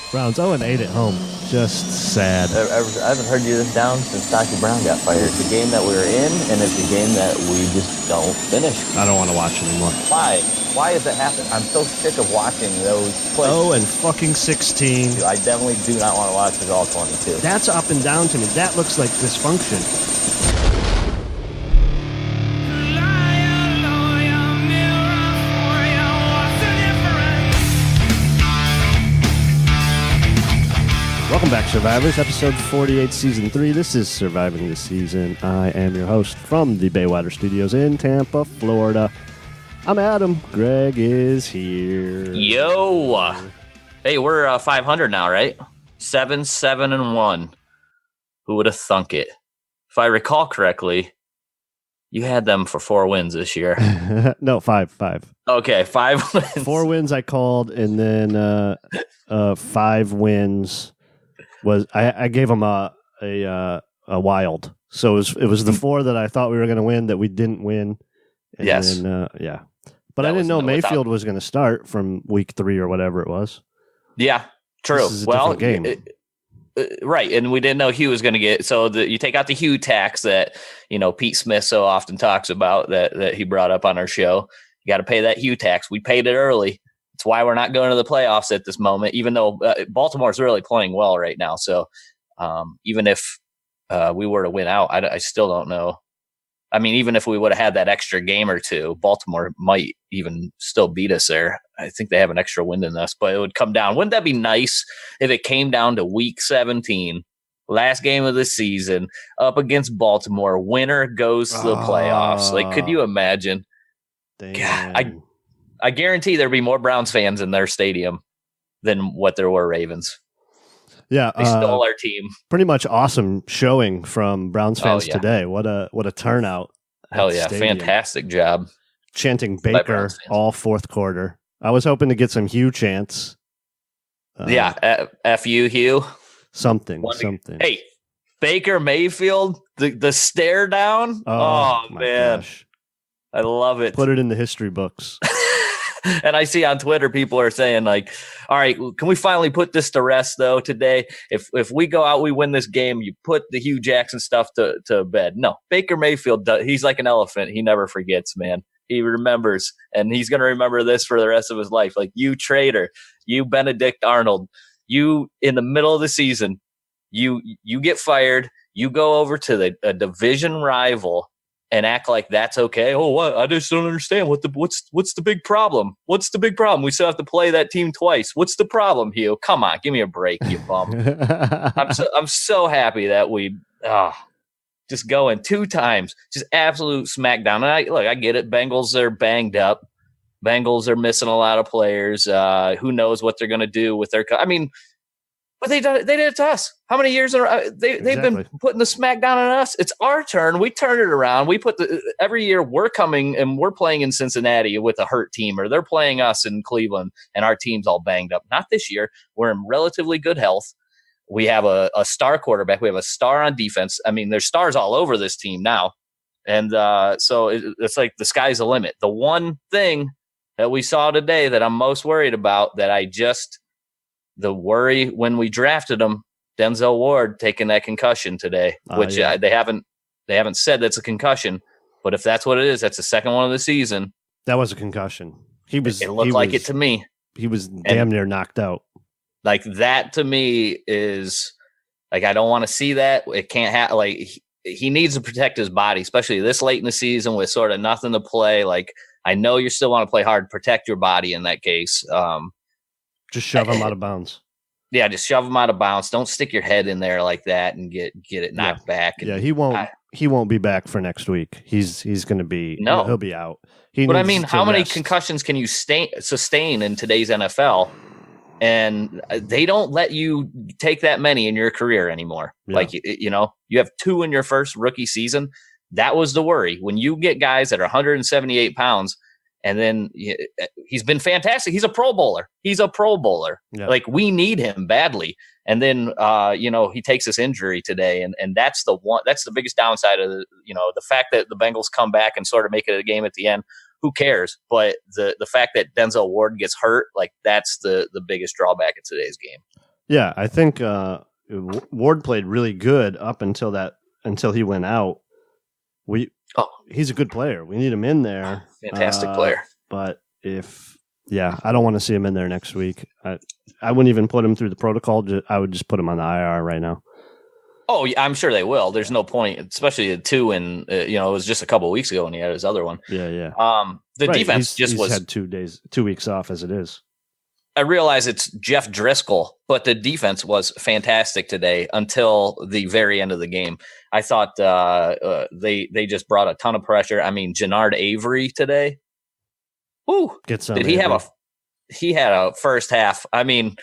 Browns 0-8 at home. Just sad. I haven't heard you this down since Dr. Brown got fired. It's a game that we were in, and it's a game that we just don't finish. I don't want to watch anymore. Why? Why does that happen? I'm so sick of watching those plays. 0-16. I definitely do not want to watch it all 22. That's up and down to me. That looks like dysfunction. Welcome back, Survivors. Episode 48, Season 3. This is Surviving the Season. I am your host from the Baywater Studios in Tampa, Florida. I'm Adam. Greg is here. Yo! Hey, we're 500 now, right? 7-1. Who would have thunk it? If I recall correctly, you had them for 4 wins this year. No, five. Okay, 5 wins. 4 wins I called, and then 5 wins was I gave them a wild. So it was the 4 that I thought we were going to win that we didn't win. And yes. Then, yeah. But I didn't know Mayfield was going to start from week 3 or whatever it was. Yeah, true. This is a different game. Right, and we didn't know Hugh was going to get. So you take out the Hugh tax that Pete Smith so often talks about that he brought up on our show. You got to pay that Hugh tax. We paid it early. It's why we're not going to the playoffs at this moment, even though Baltimore's really playing well right now. So even if we were to win out, I still don't know. I mean, even if we would have had that extra game or two, Baltimore might even still beat us there. I think they have an extra win than us, but it would come down. Wouldn't that be nice if it came down to week 17, last game of the season, up against Baltimore, winner goes to the playoffs? Like, could you imagine? God, I guarantee there'd be more Browns fans in their stadium than what there were Ravens. Yeah, they stole our team. Pretty much awesome showing from Browns fans today. What a turnout! Hell yeah, fantastic job. Chanting Baker all fourth quarter. I was hoping to get some Hugh chants. F you, Hugh. Something. Hey, Baker Mayfield, the stare down. Oh man, gosh. I love it. Put it in the history books. And I see on Twitter people are saying, like, all right, can we finally put this to rest, though, today? If we go out, we win this game, you put the Hugh Jackson stuff to bed. No, Baker Mayfield, he's like an elephant. He never forgets, man. He remembers, and he's going to remember this for the rest of his life. Like, you traitor, you Benedict Arnold, you in the middle of the season, you get fired, you go over to a division rival and act like that's okay. Oh, what? I just don't understand. What's the big problem? What's the big problem? We still have to play that team twice. What's the problem, Hugh? Come on, give me a break, you bum. I'm so happy that we just going 2 times, just absolute smackdown. And I get it. Bengals are banged up. Bengals are missing a lot of players. Who knows what they're going to do with their? But they did it to us. How many years they've been putting the smack down on us? It's our turn. We turn it around. We put every year we're coming and we're playing in Cincinnati with a hurt team, or they're playing us in Cleveland and our team's all banged up. Not this year. We're in relatively good health. We have a star quarterback. We have a star on defense. I mean, there's stars all over this team now. And so it's like the sky's the limit. The one thing that we saw today that I'm most worried about, the worry when we drafted him, Denzel Ward taking that concussion today, which they haven't said that's a concussion, but if that's what it is, that's the second one of the season. That was a concussion. It looked like it to me. He was damn near knocked out. Like, that to me is like, I don't want to see that. It can't happen. Like, he needs to protect his body, especially this late in the season with sort of nothing to play. Like, I know you still want to play hard, protect your body in that case. Just shove him out of bounds. Yeah, just shove him out of bounds. Don't stick your head in there like that and get it knocked back. And he won't be back for next week. He's going to be he'll be out. But I mean, how many concussions can you sustain in today's NFL? And they don't let you take that many in your career anymore. Yeah. Like, you have 2 in your first rookie season. That was the worry. When you get guys that are 178 pounds, and then he's been fantastic. He's a Pro Bowler. Yeah. Like, we need him badly. And then, he takes this injury today. And that's the biggest downside of the fact that the Bengals come back and sort of make it a game at the end. Who cares? But the fact that Denzel Ward gets hurt, like, that's the biggest drawback of today's game. Yeah, I think Ward played really good up until he went out. He's a good player. We need him in there. Fantastic player. But I don't want to see him in there next week. I wouldn't even put him through the protocol. I would just put him on the IR right now. Oh, yeah, I'm sure they will. There's no point, especially at 2, and it was just a couple of weeks ago when he had his other one. Yeah. The defense he's had 2 weeks off as it is. I realize it's Jeff Driscoll, but the defense was fantastic today until the very end of the game. I thought they just brought a ton of pressure. I mean, Jannard Avery today. Whoo! Did he have he had a first half? I mean,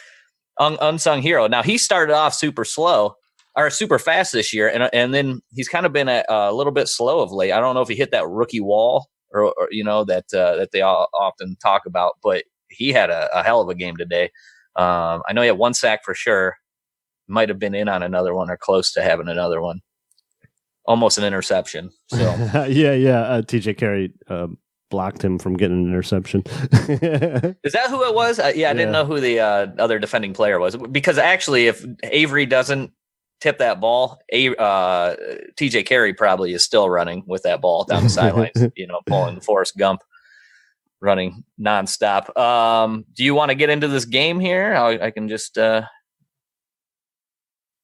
unsung hero. Now he started off super fast this year, and then he's kind of been a little bit slow of late. I don't know if he hit that rookie wall or that they all often talk about, but he had a hell of a game today. I know he had 1 sack for sure. Might have been in on another one or close to having another one. Almost an interception. So yeah. TJ Carey blocked him from getting an interception. Is that who it was? I didn't know who the other defending player was, because actually, if Avery doesn't tip that ball, TJ Carey probably is still running with that ball down the sidelines. Pulling the Forrest Gump. Running nonstop. Do you want to get into this game here? I can just go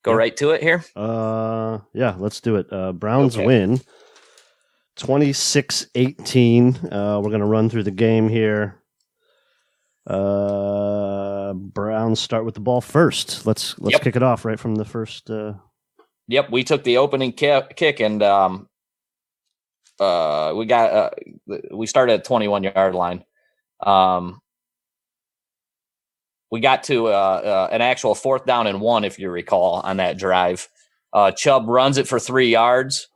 right to it here. Yeah, let's do it. Browns win 26-18. We're going to run through the game here. Browns start with the ball first. Let's kick it off right from the first. Yep, we took the opening kick and we started at 21-yard line. We got to an actual 4th down and 1, if you recall, on that drive. Chubb runs it for 3 yards,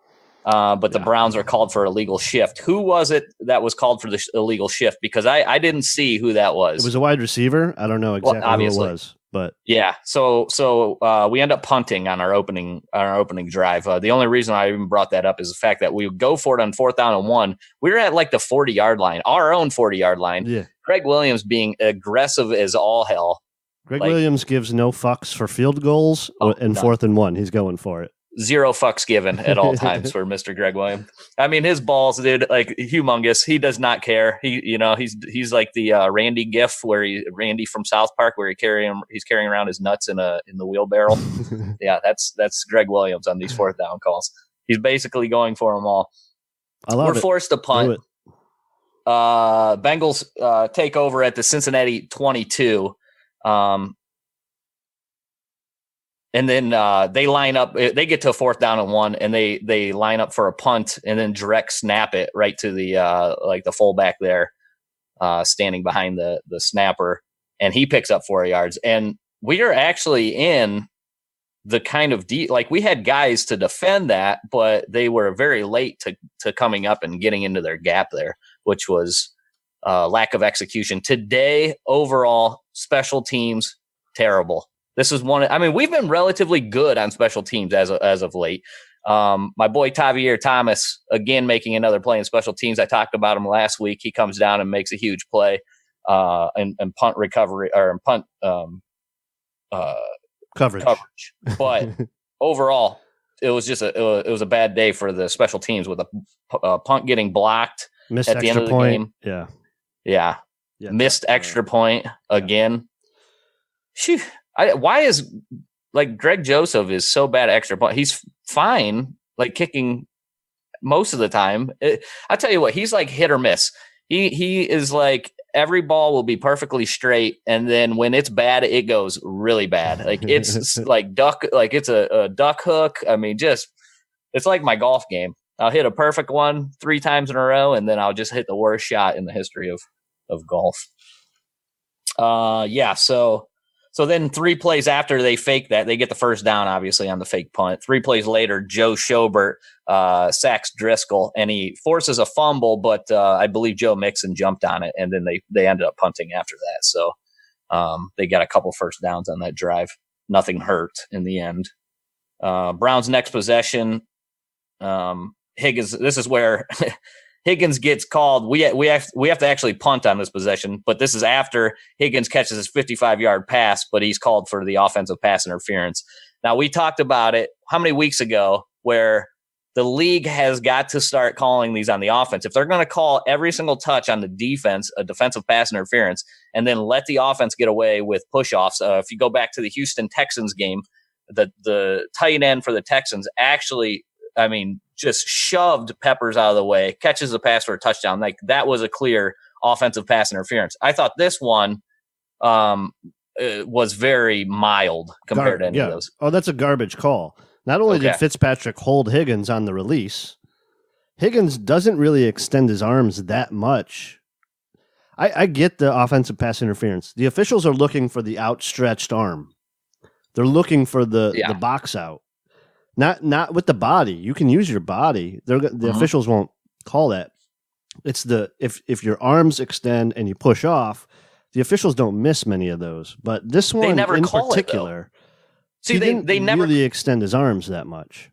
but the Browns are called for illegal shift. Who was it that was called for the illegal shift? Because I didn't see who that was. It was a wide receiver. I don't know exactly who it was. But yeah, so we end up punting on our opening drive. The only reason I even brought that up is the fact that we would go for it on 4th down and 1. We were at like the 40-yard line, our own 40-yard line. Yeah. Greg Williams being aggressive as all hell. Greg Williams gives no fucks for field goals and 4th and 1. He's going for it. 0 fucks given at all times for Mr. Greg Williams. I mean, his balls, dude, like humongous. He does not care. He's like the Randy gif Randy from South Park, where he's carrying around his nuts in the wheelbarrow. Yeah, that's Greg Williams on these 4th down calls. He's basically going for them all. We're forced to punt. Bengals take over at the Cincinnati 22. And then they line up. They get to a 4th down and 1, and they line up for a punt, and then direct snap it right to the the fullback there, standing behind the snapper, and he picks up 4 yards. And we are actually in the kind of we had guys to defend that, but they were very late to coming up and getting into their gap there, which was lack of execution today. Overall, special teams terrible. This is one. I mean, we've been relatively good on special teams as of late. My boy Tavier Thomas again making another play in special teams. I talked about him last week. He comes down and makes a huge play and punt recovery or punt coverage. But overall, it was just it was a bad day for the special teams with a punt getting blocked missed at the end of the point. game. Yeah. Missed extra point again. Phew. Why is Greg Joseph is so bad at extra point? He's fine, kicking most of the time. I tell you what, he's like hit or miss. He is like every ball will be perfectly straight, and then when it's bad, it goes really bad. Like it's like duck, like it's a duck hook. I mean, it's like my golf game. I'll hit a perfect one 3 times in a row, and then I'll just hit the worst shot in the history of golf. So then 3 plays after they fake that, they get the first down, obviously, on the fake punt. 3 plays later, Joe Schobert sacks Driscoll, and he forces a fumble, but I believe Joe Mixon jumped on it, and then they ended up punting after that. So they got a couple first downs on that drive. Nothing hurt in the end. Browns' next possession, Higgins, this is where Higgins gets called. We have to actually punt on this possession, but this is after Higgins catches his 55-yard pass, but he's called for the offensive pass interference. Now, we talked about it how many weeks ago where the league has got to start calling these on the offense. If they're going to call every single touch on the defense a defensive pass interference and then let the offense get away with push-offs, if you go back to the Houston Texans game, the tight end for the Texans actually, just shoved Peppers out of the way, catches the pass for a touchdown. Like, that was a clear offensive pass interference. I thought this one was very mild compared to any of those. Oh, that's a garbage call. Not only did Fitzpatrick hold Higgins on the release, Higgins doesn't really extend his arms that much. I get the offensive pass interference. The officials are looking for the outstretched arm. They're looking for the box out. Not with the body. You can use your body. The officials won't call that. It's if your arms extend and you push off, the officials don't miss many of those. But this one in particular, they never really extend his arms that much.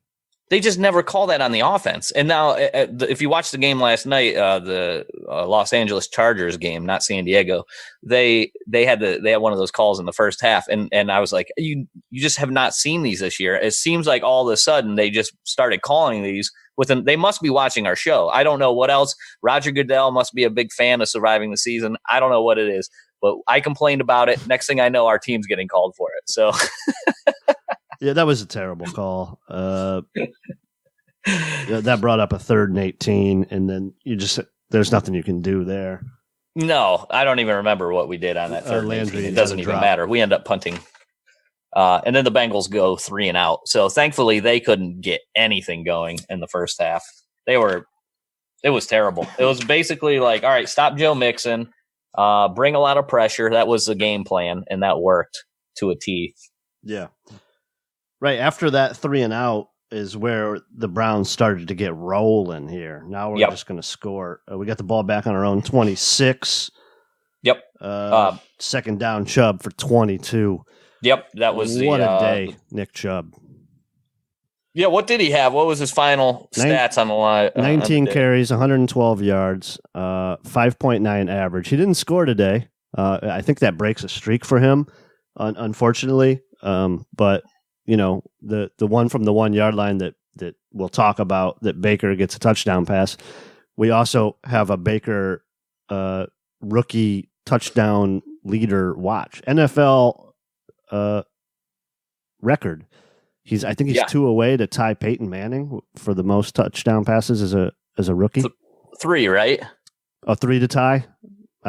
They just never call that on the offense. And now, if you watched the game last night, the Los Angeles Chargers game, not San Diego, they had one of those calls in the first half, and I was like, you just have not seen these this year. It seems like all of a sudden they just started calling these. They must be watching our show. I don't know what else. Roger Goodell must be a big fan of Surviving the Season. I don't know what it is, but I complained about it. Next thing I know, our team's getting called for it. So. Yeah, that was a terrible call. That brought up a 3rd and 18, and then there's nothing you can do there. No, I don't even remember what we did on that 3rd and 18. It doesn't even matter. We end up punting. And then the Bengals go 3 and out. So thankfully they couldn't get anything going in the first half. It was terrible. It was basically like, all right, stop Joe Mixon, bring a lot of pressure. That was the game plan, and that worked to a T. Yeah. Right after that 3 and out is where the Browns started to get rolling here. Now we're just going to score. We got the ball back on our own 26. Yep. Second down, Chubb for 22. Yep, that was what a day, Nick Chubb. Yeah, what did he have? What was his final stats on the line? 19 carries, 112 yards, 5.9 average. He didn't score today. I think that breaks a streak for him, unfortunately. But the one from the 1 yard line that we'll talk about, that Baker gets a touchdown pass. We also have a Baker rookie touchdown leader watch. NFL record. I think he's 2 away to tie Peyton Manning for the most touchdown passes as a rookie. 3, right? Oh, 3 to tie?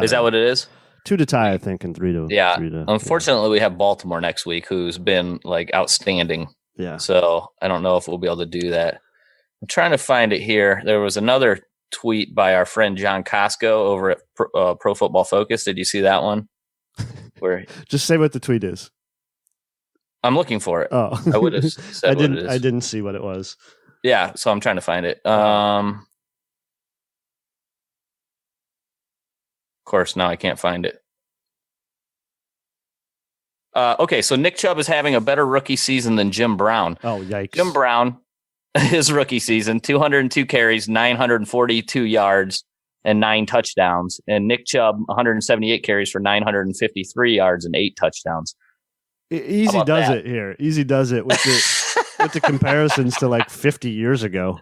Is that what it is? 2 to tie, I think, and 3 to. Yeah. 3 to, Unfortunately, we have Baltimore next week, who's been outstanding. Yeah. So I don't know if we'll be able to do that. I'm trying to find it here. There was another tweet by our friend John Costco over at Pro Football Focus. Did you see that one? Where just say what the tweet is. I'm looking for it. Oh, I would have said what it is. I didn't see what it was. Yeah, so I'm trying to find it. Of course, now I can't find it. Okay, so Nick Chubb is having a better rookie season than Jim Brown. Oh, yikes. Jim Brown, his rookie season, 202 carries, 942 yards, and 9 touchdowns. And Nick Chubb, 178 carries for 953 yards and 8 touchdowns. Easy does it here. Easy does it with the comparisons to 50 years ago.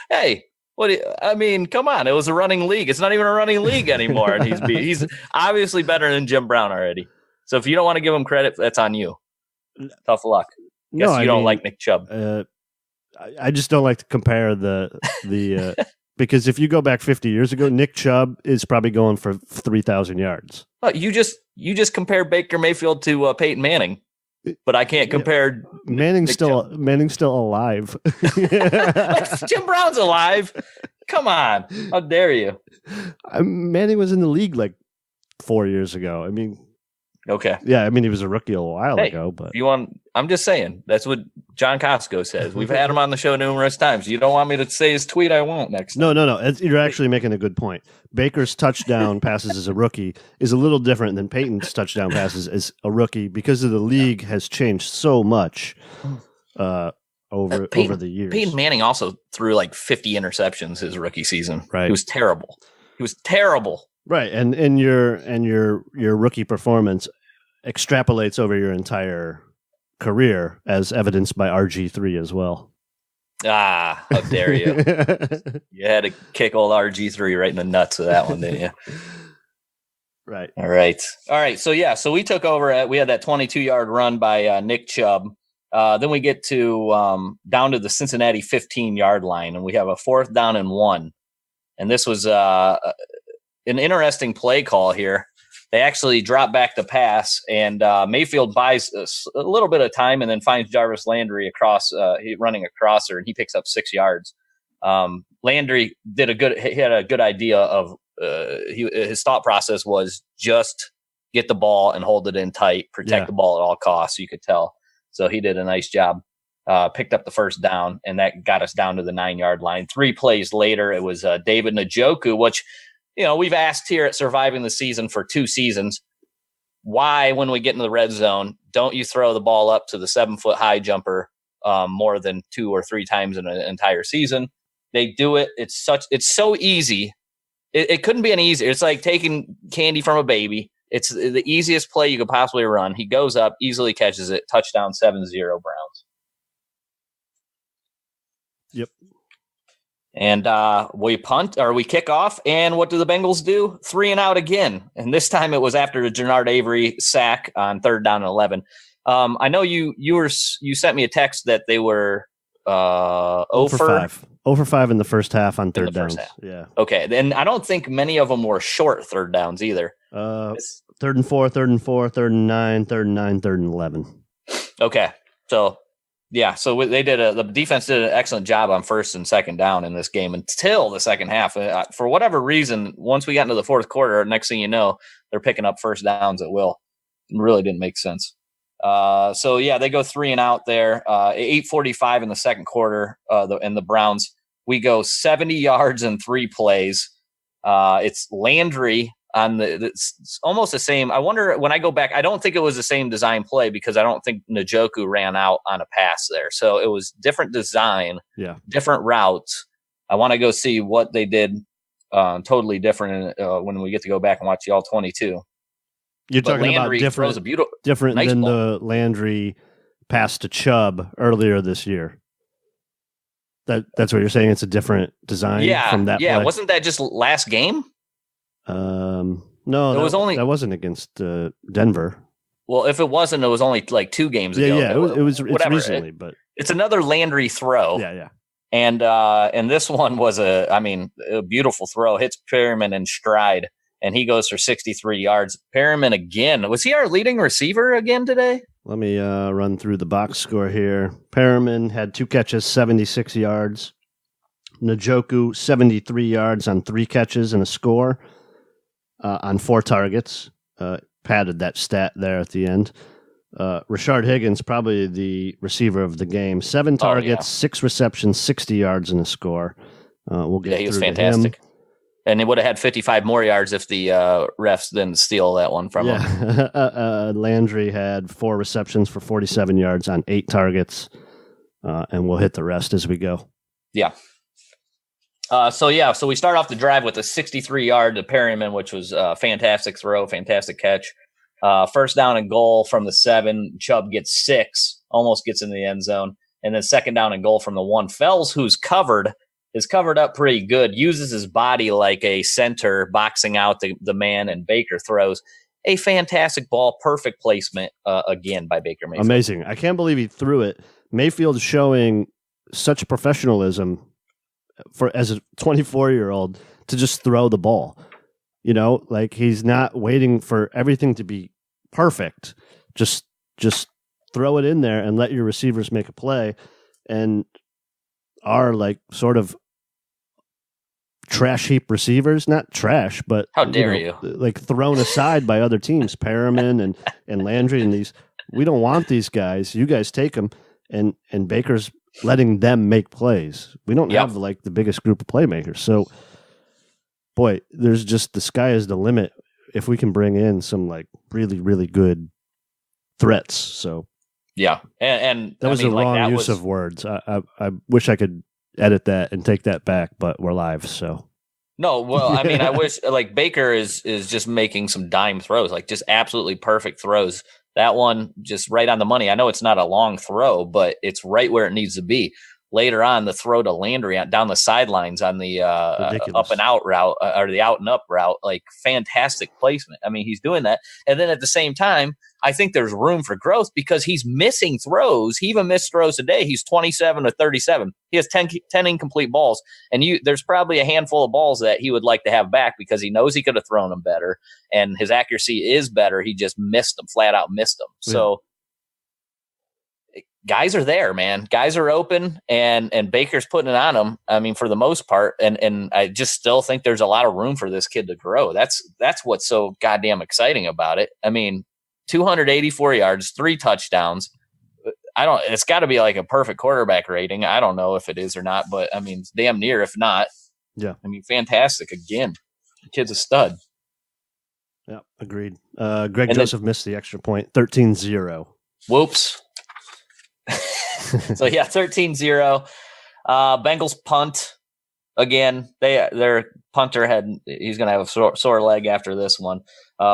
Hey, come on. It was a running league. It's not even a running league anymore. And he's obviously better than Jim Brown already. So if you don't want to give him credit, that's on you. Tough luck. Guess you don't like Nick Chubb. I just don't like to compare the because if you go back 50 years ago, Nick Chubb is probably going for 3,000 yards. Oh, you just compare Baker Mayfield to Peyton Manning. But I can't compare. Manning's still alive. Jim Brown's alive. Come on, how dare you? Manning was in the league 4 years ago. Okay. Yeah, he was a rookie a while ago. But I'm just saying that's what John Costco says. We've had him on the show numerous times. You don't want me to say his tweet? I won't next time. No. You're actually making a good point. Baker's touchdown passes as a rookie is a little different than Peyton's touchdown passes as a rookie because of the league has changed so much over the years. Peyton Manning also threw like 50 interceptions his rookie season. Right. He was terrible. Right, and your rookie performance extrapolates over your entire career, as evidenced by RG3 as well. Ah, how dare you! You had to kick old RG3 right in the nuts with that one, didn't you? Right. All right. So we took over. We had that 22-yard run by Nick Chubb. Then we get to down to the Cincinnati 15-yard line, and we have a 4th down and 1. And this was an interesting play call here. They actually drop back the pass, and Mayfield buys a little bit of time and then finds Jarvis Landry running a crosser, and he picks up 6 yards. Landry had a good idea of his thought process was just get the ball and hold it in tight, protect the ball at all costs. You could tell. So he did a nice job. Picked up the 1st down, and that got us down to the 9-yard line. 3 plays later, it was David Njoku, which, we've asked here at Surviving the Season for 2 seasons, why, when we get into the red zone, don't you throw the ball up to the 7-foot high jumper more than 2 or 3 times in an entire season? They do it. It's so easy. It couldn't be any easier. It's like taking candy from a baby. It's the easiest play you could possibly run. He goes up, easily catches it, touchdown, 7-0 Browns. Yep. And we kick off, and what do the Bengals do? 3 and out again. And this time it was after the Jernard Avery sack on 3rd down and 11. I know you sent me a text that they were 0 for 5. 0 for 5 in the first half on 3rd downs. Yeah. Okay. Then I don't think many of them were short 3rd downs either. 3rd and 4, 3rd and 4, 3rd and 9, 3rd and 9, 3rd and 11. Okay. So, yeah. So the defense did an excellent job on 1st and 2nd down in this game until the second half. For whatever reason, once we got into the 4th quarter, next thing you know, they're picking up 1st downs at will. It really didn't make sense. They go 3 and out there. 8:45 in the 2nd quarter. And the Browns, we go 70 yards in 3 plays. It's Landry it's almost the same. I wonder, when I go back, I don't think it was the same design play because I don't think Njoku ran out on a pass there. So it was different design, different routes. I want to go see what they did totally different when we get to go back and watch the all 22. You're talking about different nice than ball. The Landry pass to Chubb earlier this year. That's what you're saying. It's a different design from that play? Wasn't that just last game? No, that wasn't against Denver. Well, if it wasn't, it was only like 2 games ago. Yeah, it's recently, but it's another Landry throw. Yeah. And this one was a beautiful throw. Hits Perriman in stride, and he goes for 63 yards. Perriman again. Was he our leading receiver again today? Let me run through the box score here. Perriman had 2 catches, 76 yards. Njoku, 73 yards on 3 catches and a score on 4 targets. Padded that stat there at the end. Rashard Higgins, probably the receiver of the game. 7 targets, 6 receptions, 60 yards and a score. We'll get he was through fantastic. To him. And he would have had 55 more yards if the refs didn't steal that one from him. Landry had 4 receptions for 47 yards on 8 targets, and we'll hit the rest as we go. Yeah. So we start off the drive with a 63-yard to Perryman, which was a fantastic throw, fantastic catch. 1st down and goal from the 7. Chubb gets 6, almost gets in the end zone. And then 2nd down and goal from the 1. Fells, who's is covered up pretty good, uses his body like a center, boxing out the man, and Baker throws a fantastic ball. Perfect placement again by Baker Mayfield. Amazing. I can't believe he threw it. Mayfield's showing such professionalism as a 24-year-old to just throw the ball. Like he's not waiting for everything to be perfect. Just throw it in there and let your receivers make a play. And our sort of trash heap receivers, not trash, but how dare you? Thrown aside by other teams, Perriman and Landry and these. We don't want these guys. You guys take them, and Baker's letting them make plays. We don't have the biggest group of playmakers. So, boy, there's just the sky is the limit if we can bring in some really, really good threats. So Yeah, and that was I mean, the like, wrong that use was, of words. I wish I could edit that and take that back, but we're live, so. No, well, I mean, I wish like Baker is just making some dime throws, like just absolutely perfect throws. That one just right on the money. I know it's not a long throw, but it's right where it needs to be. Later on, the throw to Landry down the sidelines on the up and out route or the out and up route, like fantastic placement. I mean, he's doing that, and then at the same time, I think there's room for growth because he's missing throws. He even missed throws today. He's 27 to 37. He has 10 incomplete balls, and there's probably a handful of balls that he would like to have back because he knows he could have thrown them better, and his accuracy is better. He just missed them, flat out missed them. So guys are there, man. Guys are open, and Baker's putting it on them. I mean, for the most part, and I just still think there's a lot of room for this kid to grow. That's what's so goddamn exciting about it. I mean, 284 yards, 3 touchdowns. It's got to be like a perfect quarterback rating. I don't know if it is or not, but I mean, it's damn near, if not. Yeah. I mean, fantastic. Again, the kid's a stud. Yeah, agreed. Greg Joseph missed the extra point, 13-0. Whoops. So yeah, 13-0. Bengals punt again. Their punter he's going to have a sore leg after this one.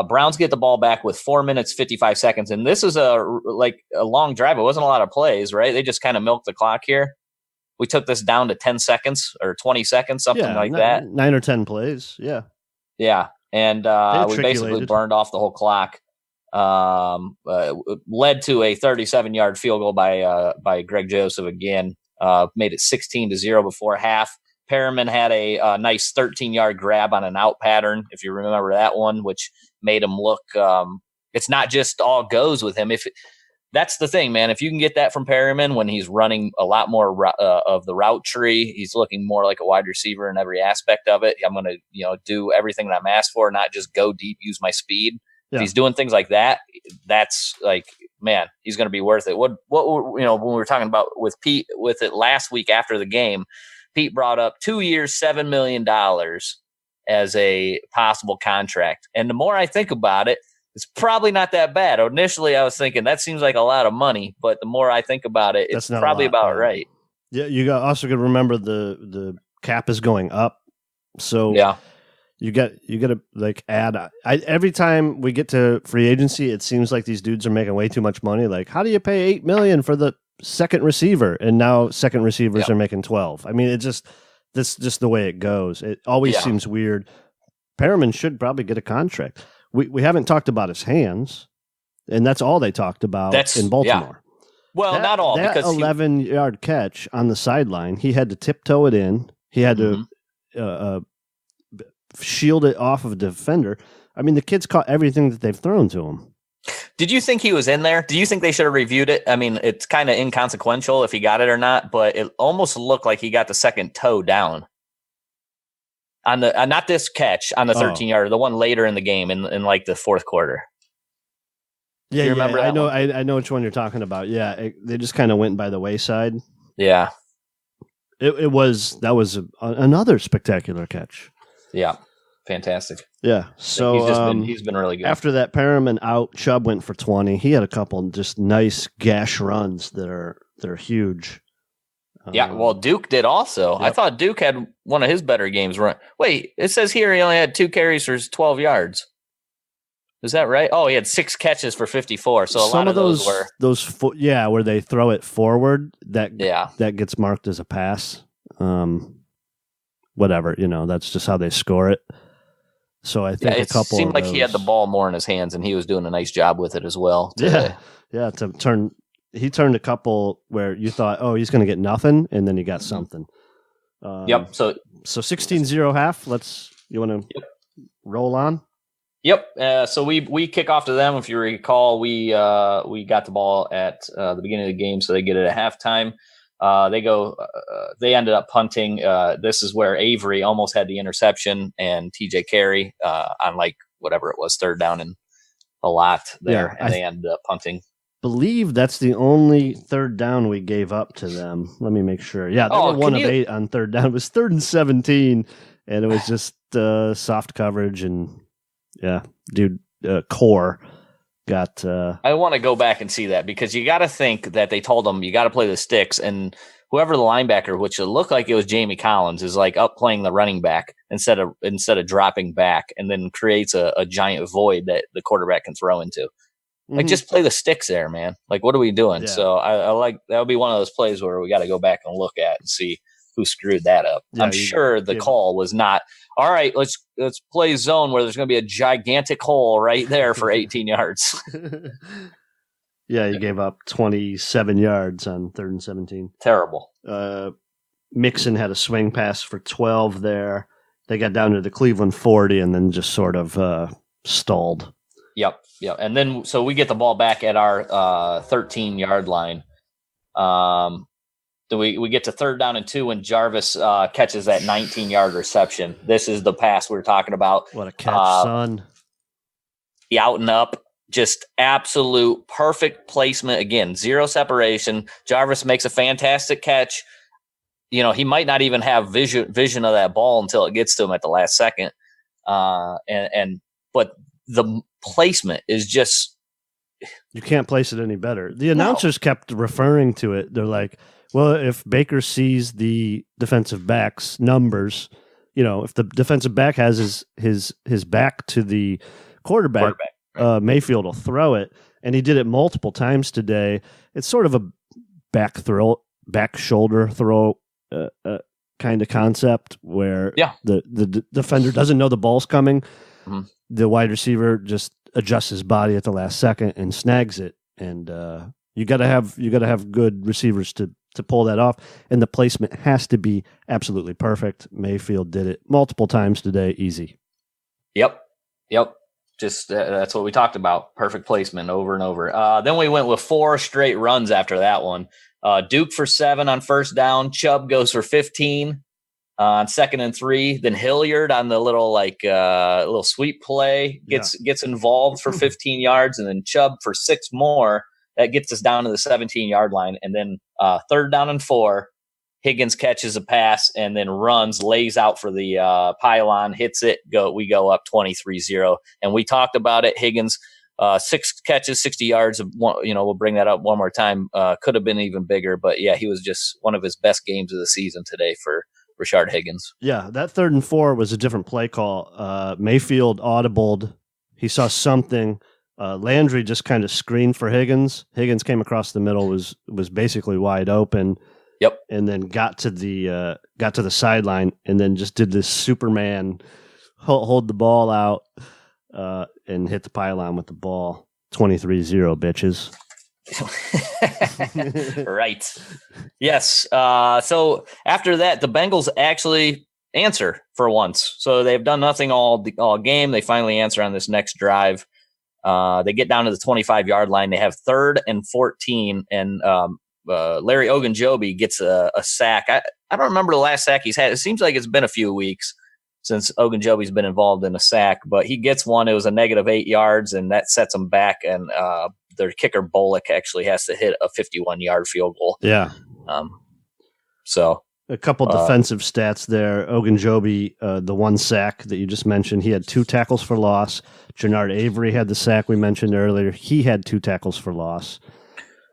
Browns get the ball back with 4 minutes 55 seconds, and this is a long drive. It wasn't a lot of plays, right? They just kind of milked the clock here. We took this down to 10 seconds or 20 seconds, something like that. 9 or 10 plays, yeah. Yeah, and we basically burned off the whole clock. Led to a 37-yard field goal by Greg Joseph again. Made it 16-0 before half. Perriman had a nice 13-yard grab on an out pattern, if you remember that one, which made him look. It's not just all goes with him. That's the thing, man. If you can get that from Perriman when he's running a lot more of the route tree, he's looking more like a wide receiver in every aspect of it. I'm going to do everything that I'm asked for, not just go deep, use my speed. Yeah. If he's doing things like that, that's like, man, he's going to be worth it. What when we were talking about with Pete with it last week after the game, Pete brought up 2 years, $7 million as a possible contract. And the more I think about it, it's probably not that bad. Initially, I was thinking that seems like a lot of money, but the more I think about it, it's probably about right. Yeah, you also got to remember the cap is going up, so yeah. You got to like add. Every time we get to free agency, it seems like these dudes are making way too much money. Like, how do you pay $8 million for the second receiver? And now second receivers are making 12. I mean, that's just the way it goes. It always seems weird. Perriman should probably get a contract. We haven't talked about his hands, and that's all they talked about in Baltimore. Yeah. Well, not all, that because 11-yard catch on the sideline, he had to tiptoe it in. He had to shield it off of a defender. I mean, the kid's caught everything that they've thrown to him. Did you think he was in there? Do you think they should have reviewed it? I mean, it's kind of inconsequential if he got it or not, but it almost looked like he got the second toe down on the not this catch on the 13-yard, the one later in the game in like the fourth quarter. Yeah, you remember I know. I know which one you're talking about. Yeah, they just kind of went by the wayside. Yeah, that was another spectacular catch. Yeah, fantastic. Yeah, so he's been really good. After that Perriman out, Chubb went for 20. He had a couple just nice gash runs that are huge. Yeah, well, Duke did also. Yep. I thought Duke had one of his better games. Wait, it says here he only had 2 carries for 12 yards. Is that right? Oh, he had 6 catches for 54. So some lot of those were where they throw it forward. That gets marked as a pass. Whatever, that's just how they score it. So I think it seemed like he had the ball more in his hands, and he was doing a nice job with it as well. To turn. He turned a couple where you thought, oh, he's going to get nothing, and then he got something. Yep. So 16-0 half. You want to roll on? Yep. So we kick off to them. If you recall, we got the ball at the beginning of the game, so they get it at halftime. They ended up punting. This is where Avery almost had the interception, and TJ Carey on like whatever it was, third down and a lot there, and they ended up punting. Believe that's the only third down we gave up to them. Let me make sure. Yeah, they were 1 of 8 on third down. It was 3rd and 17, and it was just soft coverage and core got. I want to go back and see that because you got to think that they told him you got to play the sticks, and whoever the linebacker, which it looked like it was Jamie Collins, is like up playing the running back instead of dropping back, and then creates a giant void that the quarterback can throw into. Like, just play the sticks there, man. Like, what are we doing? Yeah. So I like that would be one of those plays where we got to go back and look at and see who screwed that up. Yeah, I'm sure the call was not, all right, let's play zone where there's going to be a gigantic hole right there for 18 yards. Yeah, he gave up 27 yards on 3rd and 17. Terrible. Mixon had a swing pass for 12 there. They got down to the Cleveland 40 and then just sort of stalled. Yep. And then, so we get the ball back at our 13-yard line. Then we get to 3rd down and 2 when Jarvis catches that 19-yard reception. This is the pass we were talking about. What a catch, son. The out and up, just absolute perfect placement. Again, 0 separation. Jarvis makes a fantastic catch. You know, he might not even have vision of that ball until it gets to him at the last second. But the placement is just, you can't place it any better. The announcers kept referring to it. They're like, well, if Baker sees the defensive back's numbers, you know, if the defensive back has his back to the quarterback, right. Mayfield will throw it. And he did it multiple times today. It's sort of a back shoulder throw kind of concept where the defender doesn't know the ball's coming. Mm-hmm. The wide receiver just adjusts his body at the last second and snags it. And you got to have good receivers to pull that off. And the placement has to be absolutely perfect. Mayfield did it multiple times today. Easy. Yep. Just that's what we talked about. Perfect placement over and over. Then we went with 4 straight runs after that one. Duke for 7 on 1st down. Chubb goes for 15 on 2nd and 3. Then Hilliard on the little sweep play gets involved for 15 yards, and then Chubb for 6 more. That gets us down to the 17-yard line. And then 3rd down and 4, Higgins catches a pass and then runs, lays out for the pylon, hits it. We go up 23-0. And we talked about it. Higgins, 6 catches, 60 yards. We'll bring that up one more time. Could have been even bigger. But, yeah, he was just one of his best games of the season today for Rashard Higgins. Yeah, that 3rd and 4 was a different play call. Mayfield audibled. He saw something. Landry just kind of screened for Higgins. Higgins came across the middle, was basically wide open. Yep. And then got to the sideline and then just did this Superman hold the ball out and hit the pylon with the ball. 23-0, bitches. Right. Yes. So after that, the Bengals actually answer for once. So they've done nothing all game. They finally answer on this next drive. They get down to the 25-yard line. They have 3rd and 14, and Larry Ogunjobi gets a sack. I don't remember the last sack he's had. It seems like it's been a few weeks since Ogunjobi's been involved in a sack, but he gets one. It was a -8 yards, and that sets him back, and their kicker Bullock actually has to hit a 51-yard field goal. Yeah. So a couple defensive stats there. Ogunjobi, the 1 sack that you just mentioned, he had 2 tackles for loss. Jannard Avery had the sack we mentioned earlier. He had 2 tackles for loss.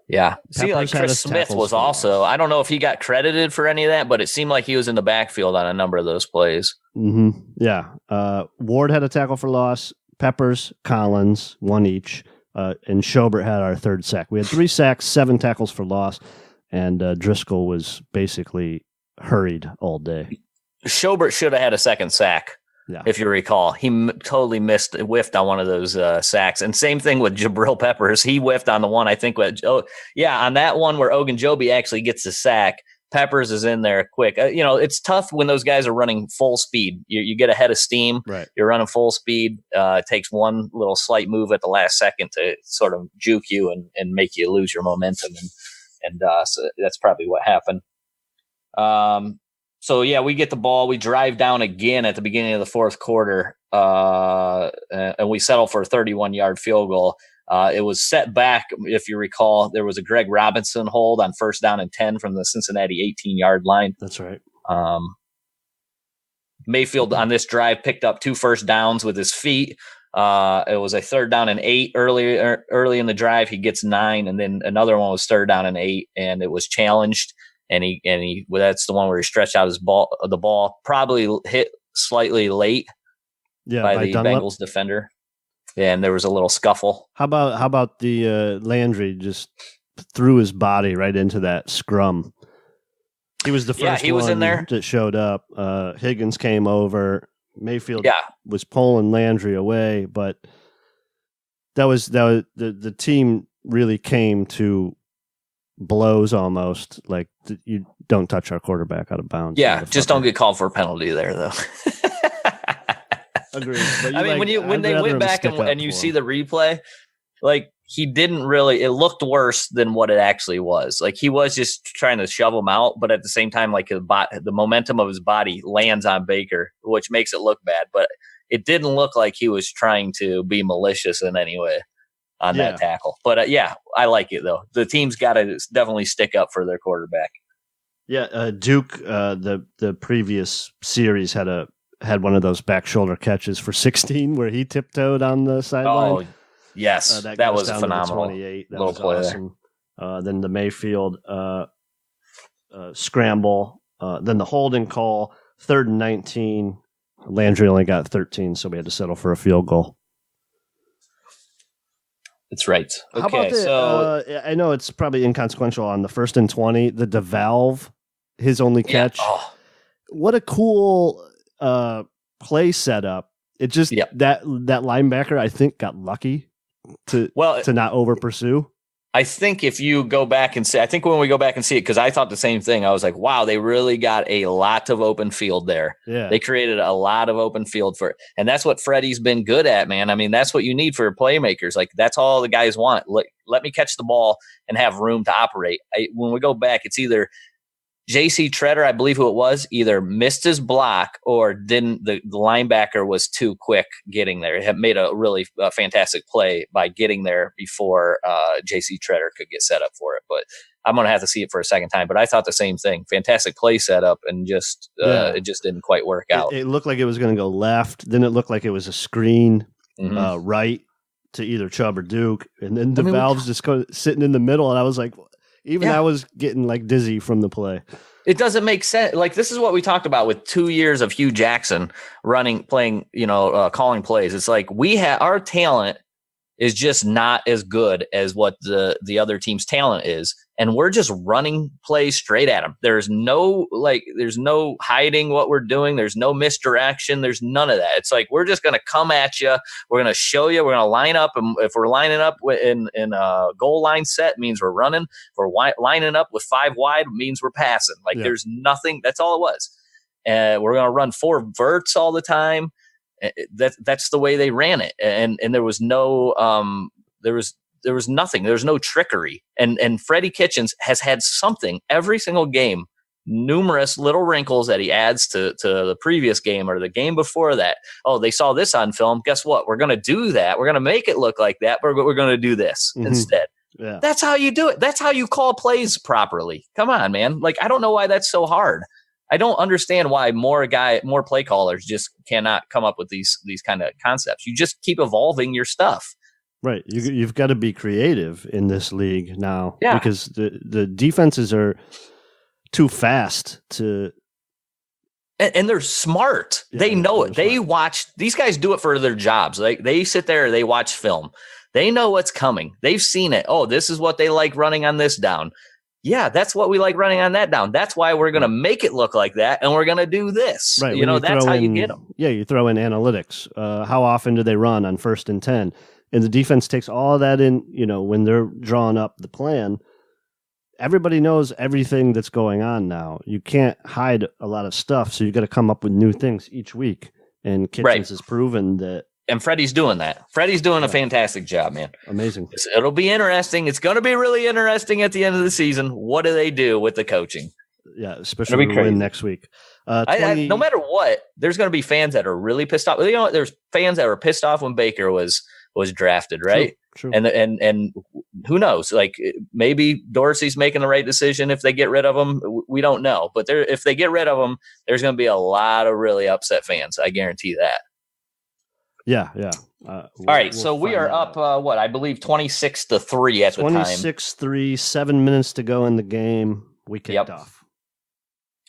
Yeah. See, like Chris Smith was also, I don't know if he got credited for any of that, but it seemed like he was in the backfield on a number of those plays. Mm-hmm. Yeah. Ward had a tackle for loss. Peppers, Collins, 1 each. And Schobert had our 3rd sack. We had 3 sacks, 7 tackles for loss, and Driscoll was basically hurried all day. Schobert should have had a 2nd sack. Yeah. If you recall, he totally whiffed on one of those sacks. And same thing with Jabril Peppers. He whiffed on the one, I think. On that one where Ogunjobi actually gets the sack, Peppers is in there quick. It's tough when those guys are running full speed. You get ahead of steam. Right. You're running full speed. It takes one little slight move at the last second to sort of juke you and make you lose your momentum. And so that's probably what happened. So, yeah, we get the ball. We drive down again at the beginning of the 4th quarter, and we settle for a 31-yard field goal. It was set back, if you recall. There was a Greg Robinson hold on 1st down and 10 from the Cincinnati 18-yard line. That's right. Mayfield on this drive picked up 2 first downs with his feet. It was a 3rd down and 8 early in the drive. He gets 9, and then another one was 3rd down and 8, and it was challenged. And he that's the one where he stretched out the ball probably hit slightly late by the Dunlap. Bengals defender. Yeah, and there was a little scuffle. How about the Landry just threw his body right into that scrum? He was the first he was one in there that showed up. Higgins came over. Mayfield was pulling Landry away, but that was the team really came to blows almost. Like, you don't touch our quarterback out of bounds. Yeah, just don't get called for a penalty there, though. Agreed. I mean, when they went back and you see the replay, like, he didn't really, it looked worse than what it actually was. Like, he was just trying to shove him out, but at the same time, like, the momentum of his body lands on Baker, which makes it look bad. But it didn't look like he was trying to be malicious in any way on that tackle. But I like it, though. The team's got to definitely stick up for their quarterback. Yeah, Duke, the previous series had one of those back shoulder catches for 16 where he tiptoed on the sideline. Oh, yes, that was a phenomenal little play awesome. Then the Mayfield scramble, then the holding call, 3rd and 19. Landry only got 13, so we had to settle for a field goal. That's right. Okay, how about so I know it's probably inconsequential on the 1st and 20. The DeValve, his only catch. Yeah. Oh. What a cool play setup. It just that linebacker, I think, got lucky to not over pursue. I think if you go back and see, I think when we go back and see it, because I thought the same thing, I was like, wow, they really got a lot of open field there. Yeah. They created a lot of open field and that's what Freddie's been good at, man. I mean, that's what you need for playmakers. Like, that's all the guys want. Let me catch the ball and have room to operate. When we go back, it's either J.C. Treader, I believe who it was, either missed his block or didn't. The linebacker was too quick getting there. It had made a really fantastic play by getting there before J.C. Treader could get set up for it. But I'm going to have to see it for a second time. But I thought the same thing. Fantastic play setup, and just it just didn't quite work out. It looked like it was going to go left. Then it looked like it was a screen right to either Chubb or Duke. And then DeValve's just sitting in the middle. And I was like, I was getting like dizzy from the play. It doesn't make sense. Like, this is what we talked about with 2 years of Hugh Jackson playing, calling plays. It's like our talent is just not as good as what the other team's talent is. And we're just running plays straight at them. There's no hiding what we're doing. There's no misdirection. There's none of that. It's like, we're just going to come at you. We're going to show you. We're going to line up. And if we're lining up in a goal line set, means we're running. If we're lining up with 5 wide, means we're passing. Like, there's nothing. That's all it was. We're going to run 4 verts all the time. That's the way they ran it. And there was no, there was nothing. There was no trickery. And Freddie Kitchens has had something every single game, numerous little wrinkles that he adds to the previous game or the game before that. Oh, they saw this on film. Guess what? We're going to do that. We're going to make it look like that, but we're going to do this instead. Yeah. That's how you do it. That's how you call plays properly. Come on, man. Like, I don't know why that's so hard. I don't understand why more play callers just cannot come up with these kind of concepts. You just keep evolving your stuff. Right. You've got to be creative in this league now because the defenses are too fast to. And they're smart. Yeah, they know it. They watch. These guys do it for their jobs. They sit there, they watch film. They know what's coming. They've seen it. Oh, this is what they like running on this down. Yeah, that's what we like running on that down. That's why we're going to make it look like that, and we're going to do this. Right. That's how you get them. Yeah, you throw in analytics. How often do they run on 1st and 10? And the defense takes all of that in, when they're drawing up the plan. Everybody knows everything that's going on now. You can't hide a lot of stuff, so you got to come up with new things each week. And Kitchens has proven that. And Freddie's doing that. Freddie's doing a fantastic job, man. Amazing. It'll be interesting. It's going to be really interesting at the end of the season. What do they do with the coaching? Yeah, especially when we win next week. No matter what, there's going to be fans that are really pissed off. There's fans that were pissed off when Baker was drafted, right? True. And who knows? Like, maybe Dorsey's making the right decision if they get rid of him. We don't know. But if they get rid of him, there's going to be a lot of really upset fans. I guarantee that. Yeah. All right, so we are up, I believe 26-3 at the time. 26-3, 7 minutes to go in the game. We kicked off.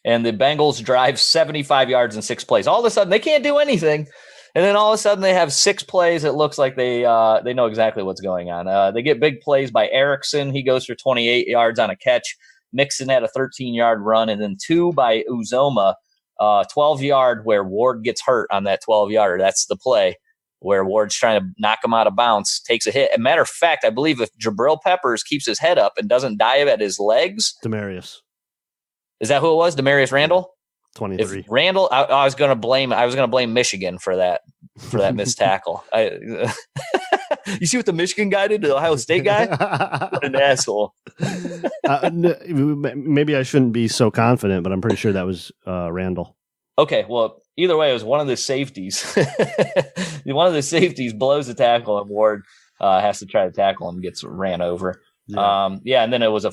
And the Bengals drive 75 yards in 6 plays. All of a sudden, they can't do anything. And then all of a sudden, they have 6 plays. It looks like they know exactly what's going on. They get big plays by Erickson. He goes for 28 yards on a catch. Mixon had a 13-yard run. And then 2 by Uzoma, 12-yard where Ward gets hurt on that 12-yarder. That's the play where Ward's trying to knock him out of bounds, takes a hit. As a matter of fact, I believe if Jabril Peppers keeps his head up and doesn't dive at his legs. Demarius. Is that who it was? Demarius Randall? 23. If Randall, I was going to blame Michigan for that missed tackle. You see what the Michigan guy did to the Ohio State guy? What an asshole. Maybe I shouldn't be so confident, but I'm pretty sure that was Randall. Okay, well, either way, it was one of the safeties. One of the safeties blows the tackle, and Ward has to try to tackle him, gets ran over. Yeah, and then it was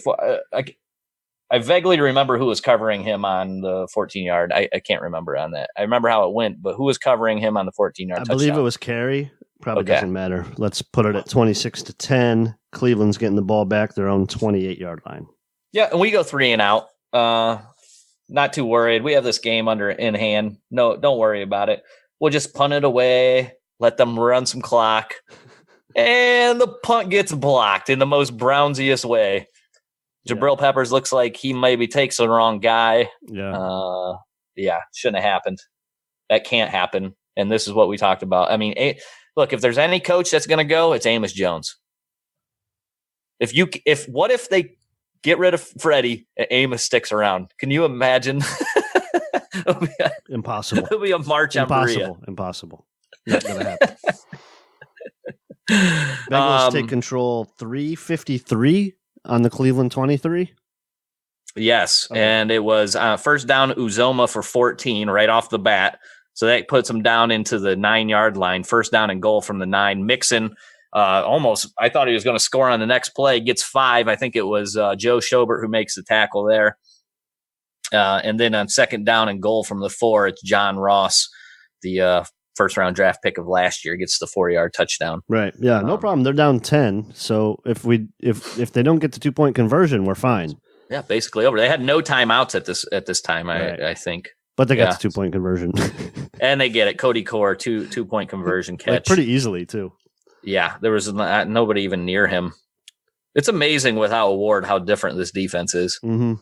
I vaguely remember who was covering him on the 14-yard. I can't remember on that. I remember how it went, but who was covering him on the 14-yard touchdown? I believe it was Carey. Probably doesn't matter. Let's put it at 26-10. Cleveland's getting the ball back their own 28-yard line. Yeah, and we go 3 and out. Not too worried. We have this game in hand. No, don't worry about it. We'll just punt it away, let them run some clock, and the punt gets blocked in the most Brownsiest way. Jabril Peppers looks like he maybe takes the wrong guy. Yeah. Shouldn't have happened. That can't happen. And this is what we talked about. I mean, look, if there's any coach that's going to go, it's Amos Jones. What if they get rid of Freddie and Amos sticks around? Can you imagine? Impossible. It'll be a march on Berea. Impossible. Not going to happen. Bengals take control 3:53 on the Cleveland 23? Yes, okay. And it was first down Uzoma for 14 right off the bat. So that puts him down into the 9-yard line. First down and goal from the 9. Mixon almost, I thought he was going to score on the next play, gets 5. I think it was Joe Schobert who makes the tackle there. And then on second down and goal from the 4, it's John Ross, the first-round draft pick of last year, gets the 4-yard touchdown. Right. Yeah, no problem. They're down 10. So if they don't get the 2-point conversion, we're fine. Yeah, basically over. They had no timeouts at this time, right. I think. But they got the 2-point conversion. And they get it. Cody Core, 2-point conversion catch. Like pretty easily, too. Yeah, there was nobody even near him. It's amazing without Ward how different this defense is. Mm-hmm.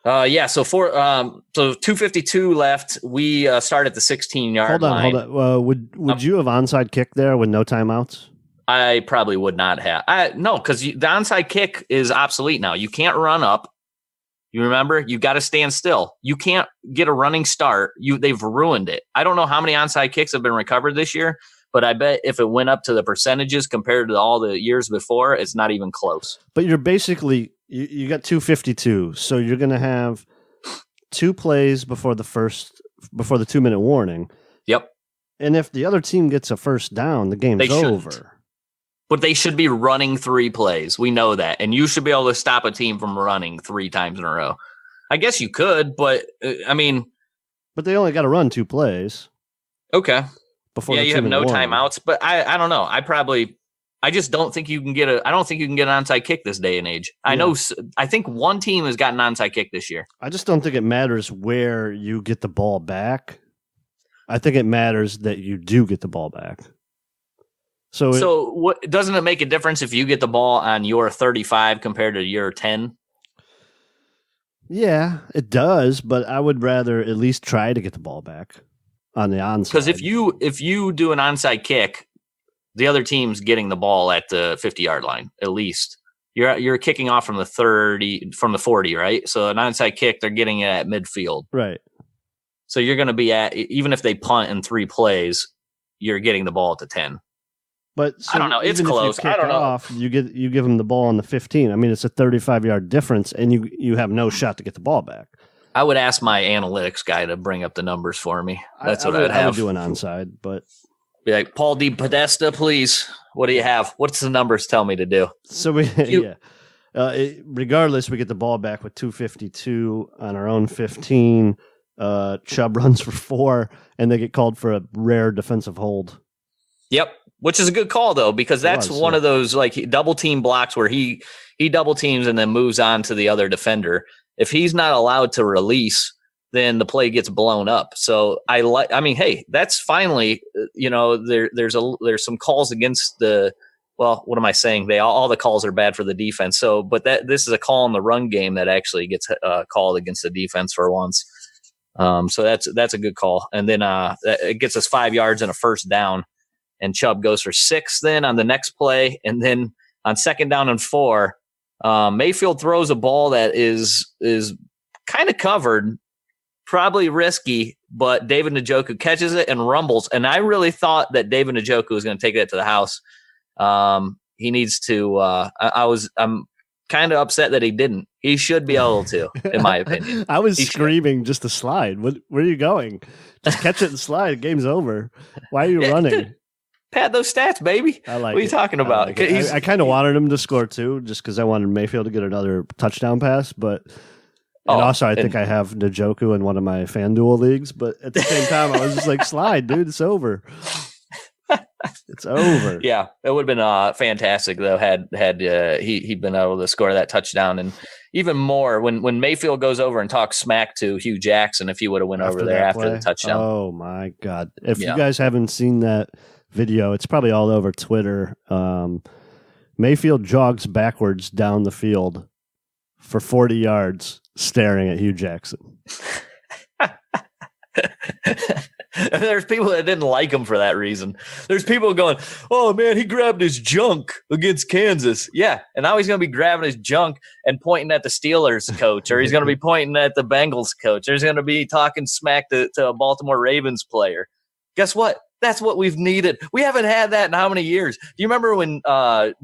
So 2:52 left. We start at the 16-yard line. Hold on. Would you have onside kick there with no timeouts? I probably would not have. No, because the onside kick is obsolete now. You can't run up. You remember? You got to stand still. You can't get a running start. They've ruined it. I don't know how many onside kicks have been recovered this year, but I bet if it went up to the percentages compared to all the years before, it's not even close. But you're basically you got 2:52, so you're going to have 2 plays before the 2-minute warning. Yep. And if the other team gets a first down, the game's over. But they should be running 3 plays. We know that. And you should be able to stop a team from running 3 times in a row. I guess you could, but I mean. But they only got to run 2 plays. Okay. Before you have no timeouts, but I don't know. I just don't think you can get an onside kick this day and age. I think one team has gotten an onside kick this year. I just don't think it matters where you get the ball back. I think it matters that you do get the ball back. So what doesn't it make a difference if you get the ball on your 35 compared to your 10? Yeah, it does, but I would rather at least try to get the ball back on the onside. Because if you do an onside kick, the other team's getting the ball at the 50-yard line at least. You're kicking off from the 40, right? So an onside kick, they're getting it at midfield, right? So you're going to be at, even if they punt in 3 plays, you're getting the ball at the 10. But I don't know. It's close. I don't know. You give them the ball on the 15. I mean, it's a 35-yard difference, and you have no shot to get the ball back. I would ask my analytics guy to bring up the numbers for me. That's what I would have. I would do an onside, but be like, Paul D. Podesta, please. What do you have? What's the numbers tell me to do? So regardless, we get the ball back with 2:52 on our own 15. Chubb runs for 4, and they get called for a rare defensive hold. Yep. Which is a good call though, because that's one of those like double team blocks where he double teams and then moves on to the other defender. If he's not allowed to release, then the play gets blown up. So I mean, hey, that's finally, there's some calls against the, well, what am I saying? All the calls are bad for the defense. So, but this is a call in the run game that actually gets called against the defense for once. So that's a good call. And then it gets us 5 yards and a first down. And Chubb goes for 6 then on the next play. And then on 2nd down and 4, Mayfield throws a ball that is kind of covered, probably risky, but David Njoku catches it and rumbles. And I really thought that David Njoku was going to take it to the house. He needs to I'm kind of upset that he didn't. He should be able to, in my opinion. I was screaming just to slide. Where are you going? Just catch it and slide. Game's over. Why are you running? Dude, pad those stats, baby. I like what are you talking about? I kind of wanted him to score too, just because I wanted Mayfield to get another touchdown pass. But I think I have Njoku in one of my FanDuel leagues. But at the same time, I was just like, slide, dude. It's over. It's over. Yeah, it would have been fantastic though had he'd been able to score that touchdown, and even more when Mayfield goes over and talks smack to Hugh Jackson if he would have went over there after the touchdown. Oh my God! If you guys haven't seen that video, it's probably all over Twitter. Mayfield jogs backwards down the field for 40 yards, staring at Hugh Jackson. There's people that didn't like him for that reason. There's people going, oh, man, he grabbed his junk against Kansas. Yeah, and now he's going to be grabbing his junk and pointing at the Steelers coach, or he's going to be pointing at the Bengals coach, or he's going to be talking smack to a Baltimore Ravens player. Guess what? That's what we've needed. We haven't had that in how many years? Do you remember when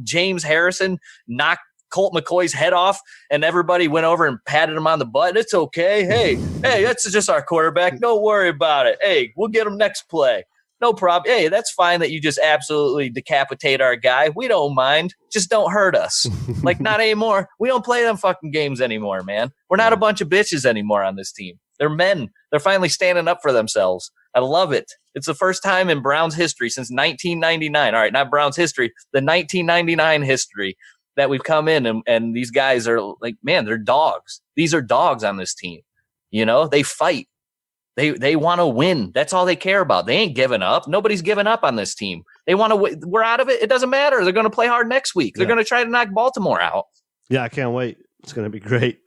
James Harrison knocked Colt McCoy's head off and everybody went over and patted him on the butt? It's okay. Hey, that's just our quarterback. Don't worry about it. Hey, we'll get him next play. No problem. Hey, that's fine that you just absolutely decapitate our guy. We don't mind. Just don't hurt us. Like, not anymore. We don't play them fucking games anymore, man. We're not a bunch of bitches anymore on this team. They're men. They're finally standing up for themselves. I love it. It's the first time in Browns history since 1999. All right, not Browns history, the 1999 history that we've come in and these guys are like, man, they're dogs. These are dogs on this team. You know, they fight. They want to win. That's all they care about. They ain't giving up. Nobody's giving up on this team. They want to win. We're out of it. It doesn't matter. They're going to play hard next week. They're going to try to knock Baltimore out. Yeah, I can't wait. It's going to be great.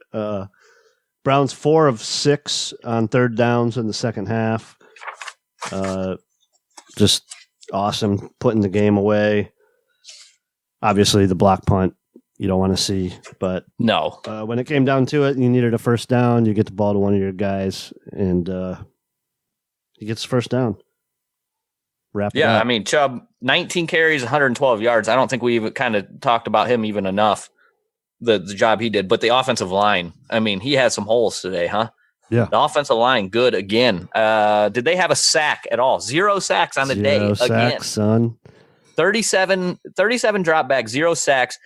Browns 4 of 6 on 3rd downs in the second half. Just awesome, putting the game away. Obviously, the block punt you don't want to see, but no. When it came down to it, you needed a first down. You get the ball to one of your guys, and he gets the first down. Wrap it up. I mean, Chubb, 19 carries, 112 yards. I don't think we even kind of talked about him even enough, the job he did. But the offensive line, I mean, he had some holes today, huh? Yeah. The offensive line, good again. Did they have a sack at all? 0 sacks on the day again. 0 sacks, son. 37 dropbacks, 0 sacks.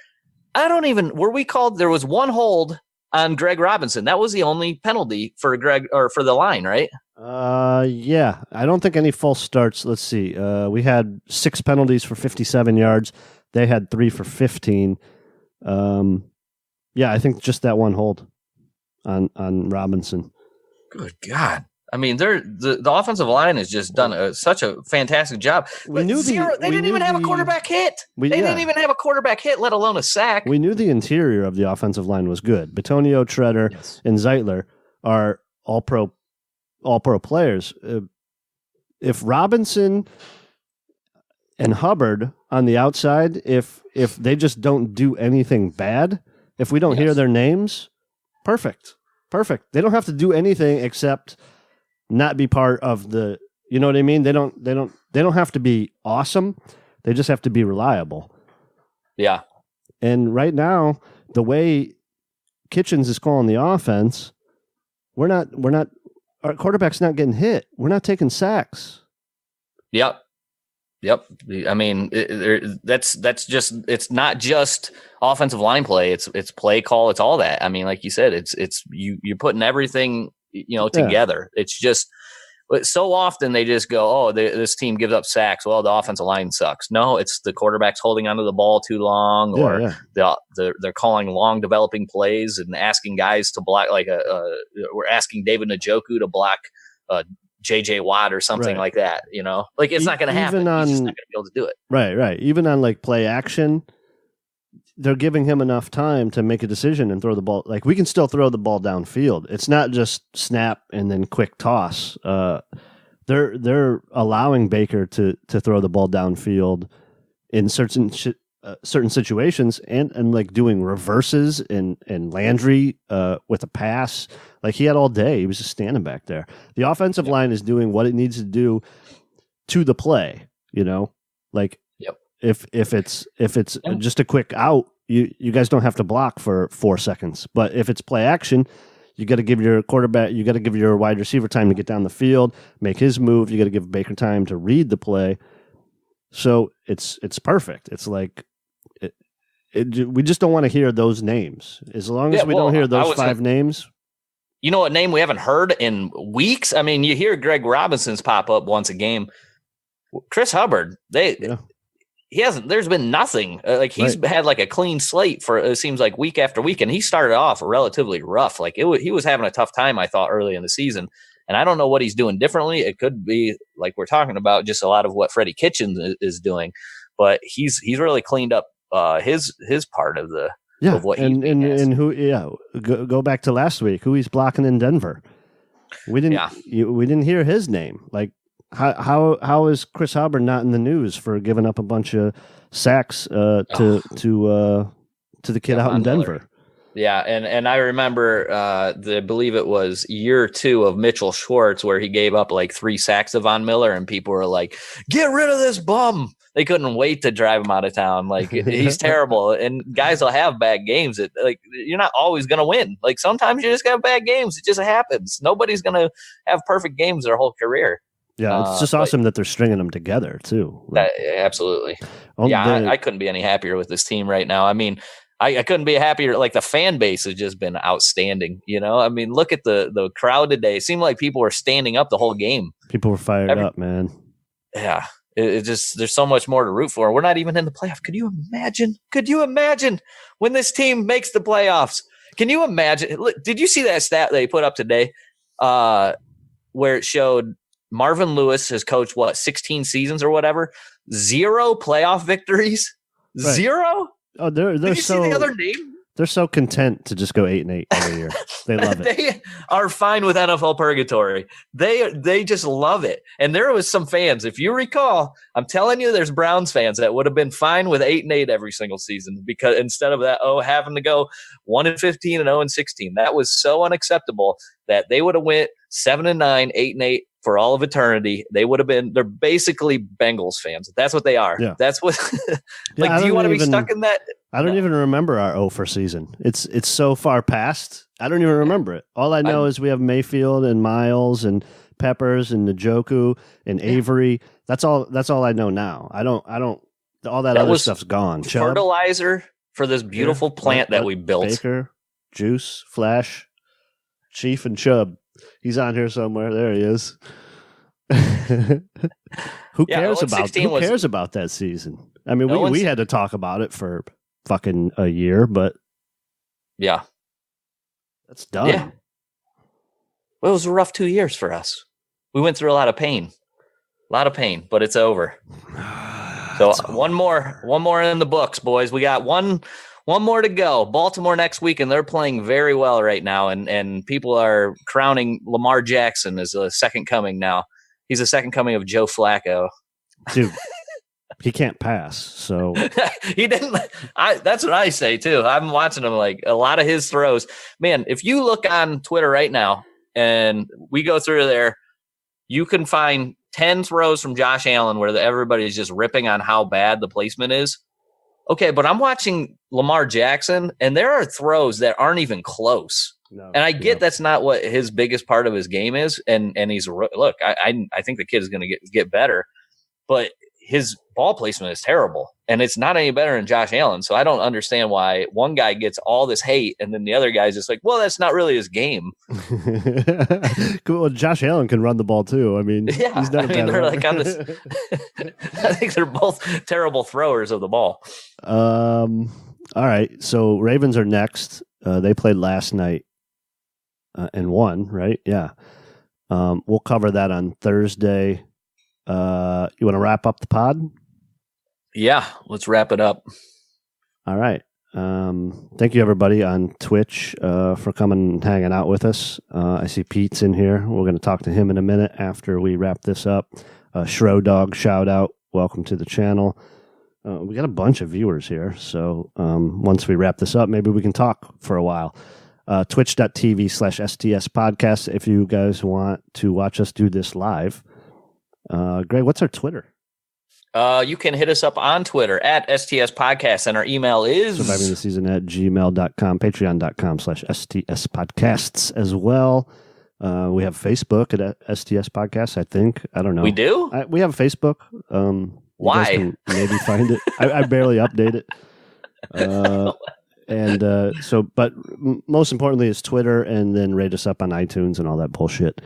Were we called? There was 1 hold on Greg Robinson. That was the only penalty for Greg or for the line, right? Yeah. I don't think any false starts. Let's see. We had 6 penalties for 57 yards. They had 3 for 15. Yeah, I think just that 1 hold on Robinson. Good God. I mean, the offensive line has just done such a fantastic job. They didn't even have a quarterback hit. They didn't even have a quarterback hit, let alone a sack. We knew the interior of the offensive line was good. Bitonio, Treader, and Zeitler are all pro players. If Robinson and Hubbard on the outside, if they just don't do anything bad, if we don't hear their names, perfect. They don't have to do anything except not be part of the, you know what I mean? They don't have to be awesome. They just have to be reliable. Yeah. And right now, the way Kitchens is calling the offense, we're not our quarterback's not getting hit. We're not taking sacks. Yep. I mean, that's just, it's not just offensive line play. It's play call. It's all that. I mean, like you said, it's you're putting everything, together. It's just, But so often they just go, oh, this team gives up sacks. Well, the offensive line sucks. No, it's the quarterback's holding onto the ball too long, or they're calling long developing plays and asking guys to block, like we're asking David Njoku to block J.J. Watt or something like that. Like it's not going to happen. He's just not going to be able to do it. Right. Even on like play action, they're giving him enough time to make a decision and throw the ball. Like we can still throw the ball downfield. It's not just snap and then quick toss. They're allowing Baker to throw the ball downfield in certain situations and like doing reverses and Landry with a pass. Like he had all day. He was just standing back there. The offensive line is doing what it needs to do to the play. Like. If it's just a quick out, you guys don't have to block for 4 seconds. But if it's play action, you got to give your quarterback, you got to give your wide receiver time to get down the field, make his move. You got to give Baker time to read the play. So it's perfect. It's like we just don't want to hear those names. As long as we don't hear those 5 names. You know what name we haven't heard in weeks? I mean, you hear Greg Robinson's pop up once a game. Chris Hubbard, he hasn't. There's been nothing. He's had like a clean slate for it seems like week after week, and he started off relatively rough. Like he was having a tough time, I thought, early in the season, and I don't know what he's doing differently. It could be like we're talking about, just a lot of what Freddie Kitchens is doing, but he's really cleaned up his part of of what he's doing. And who go back to last week, who he's blocking in Denver. We didn't hear his name. Like. How is Chris Hubbard not in the news for giving up a bunch of sacks to the kid out in Denver? Miller. Yeah, and I remember I believe it was year 2 of Mitchell Schwartz where he gave up like 3 sacks to Von Miller, and people were like, "Get rid of this bum." They couldn't wait to drive him out of town. Like he's terrible, and guys will have bad games. You're not always going to win. Like sometimes you just have bad games. It just happens. Nobody's going to have perfect games their whole career. Yeah, it's just awesome that they're stringing them together, too. Absolutely. I couldn't be any happier with this team right now. I mean, I couldn't be happier. Like, the fan base has just been outstanding, I mean, look at the crowd today. It seemed like people were standing up the whole game. People were fired up, man. Yeah. It just, there's so much more to root for. We're not even in the playoffs. Could you imagine when this team makes the playoffs? Can you imagine? Look, did you see that stat they put up today where it showed Marvin Lewis has coached 16 seasons or whatever, 0 playoff victories, right. 0. Oh, they're Did you so see the other name? They're so content to just go 8-8 every year. They love it. They are fine with NFL purgatory. They just love it. And there was some fans, if you recall, I'm telling you, there's Browns fans that would have been fine with 8-8 every single season, because instead of that, having to go 1-15 and 0-16, that was so unacceptable that they would have went 7-9, 8-8 for all of eternity. They're basically Bengals fans. That's what they are. Yeah. That's what, do you want to be stuck in that? I don't even remember our 0 season. It's so far past. I don't even remember it. All I know is we have Mayfield and Miles and Peppers and Njoku and Avery. That's all I know now. I don't all that other stuff's gone. Fertilizer for this beautiful plant that we built. Baker, Juice, Flash, Chief, and Chubb. He's on here somewhere. There he is. Who cares about that season? I mean, we had to talk about it for fucking a year, but yeah, that's done. Yeah. Well, it was a rough 2 years for us. We went through a lot of pain, but it's over. So one more in the books, boys. We got one more to go. Baltimore next week, and they're playing very well right now. And people are crowning Lamar Jackson as a second coming now. He's a second coming of Joe Flacco. Dude, he can't pass. So he didn't. That's what I say too. I'm watching him, like a lot of his throws. Man, if you look on Twitter right now and we go through there, you can find 10 throws from Josh Allen where everybody's just ripping on how bad the placement is. Okay, but I'm watching Lamar Jackson, and there are throws that aren't even close. No, and I get that's not what his biggest part of his game is. And he's look, I think the kid is going to get better, but his ball placement is terrible, and it's not any better than Josh Allen. So I don't understand why one guy gets all this hate and then the other guy's just like, well, that's not really his game. Well, Josh Allen can run the ball too. I mean, yeah, he's not they're like on this. I think they're both terrible throwers of the ball. All right, so Ravens are next. They played last night and won, right? Yeah. We'll cover that on Thursday. You want to wrap up the pod? Yeah, let's wrap it up. All right. Thank you, everybody on Twitch, for coming and hanging out with us. I see Pete's in here. We're going to talk to him in a minute after we wrap this up. Shro Dog, shout out. Welcome to the channel. We got a bunch of viewers here, so once we wrap this up, maybe we can talk for a while. Twitch.tv/STS podcast if you guys want to watch us do this live. Greg, what's our Twitter? You can hit us up on Twitter at STS Podcast, and our email is survivingtheseason@gmail.com, patreon.com/STS podcasts as well. We have Facebook at STS Podcasts, I think. I don't know. We do? We have Facebook. Why? You guys can maybe find it. I barely update it. But most importantly is Twitter, and then rate us up on iTunes and all that bullshit.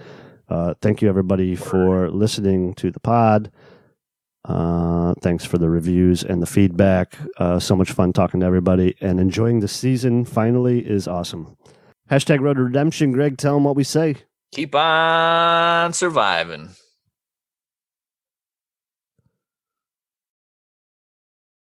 Thank you, everybody, for listening to the pod. Thanks for the reviews and the feedback. So much fun talking to everybody, and enjoying the season finally is awesome. #Road to Redemption. Greg, tell them what we say. Keep on surviving.